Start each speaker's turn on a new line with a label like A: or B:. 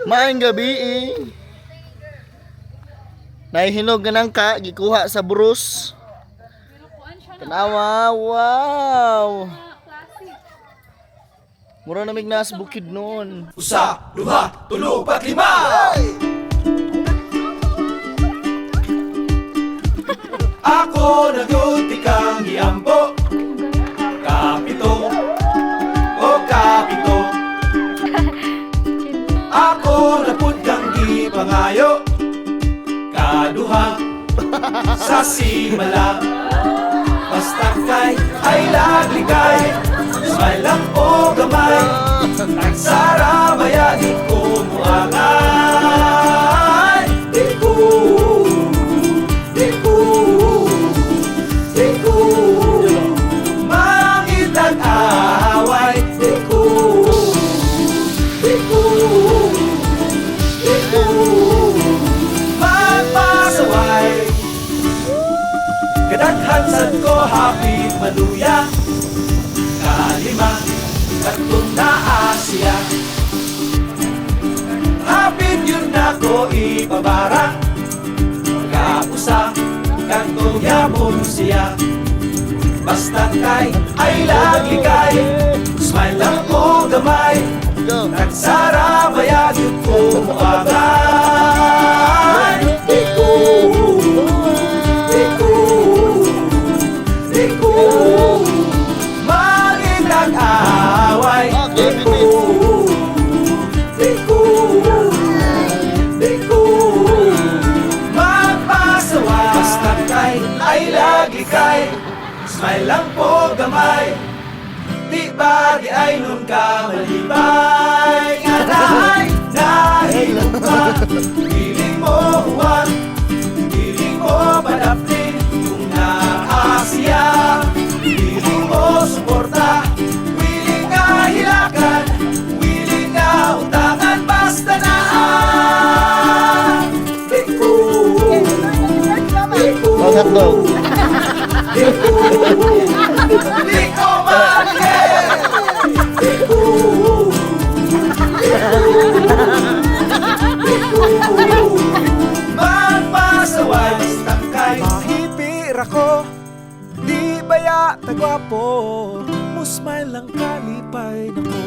A: Maayong gabi eh. Nahihinog nga nang ka, gikuha sa burus. Tanawa, wow. Mura namig na sa bukid noon.
B: Usa, duha, tulo, pat, lima! Ako nagulti kang giampo, kapito, o kapito. Ako napud kang gipangayo, kaduha, sa simala. Basta kay ay laglikay, smile lang o gamay, nagsara bayagin ko muangay. Diku, diku, diku, mangitag away. Diku, diku, diku, magpasaway. Kadaghan sad ko hapit maluya, kalima katong naasya. Hapit yun ako ipabarang, kausa katong yapon siya. Basta kay ay laglikay, smile lang ko gamay, nagsara bayagin ko muangay. Diku, diku, diku, magitag away. Diku, diku, diku, magpasaway. Basta kay ay laglikay, smile lang po gamay, di ba di ay nun ka malibay. Nga nahay, nahilong ka, piling mo huwag, piling mo padapin. Kung naasya, piling mo suporta, willing nga hilakan, willing nga utangan. Basta naan, diku, diku,
A: Hotdog.
B: diku, di ko magiging. Diku, diku, magpasaway. Basta kay
C: Mahipir ako, di baya tagwapo, mo smile lang kalipay na ko.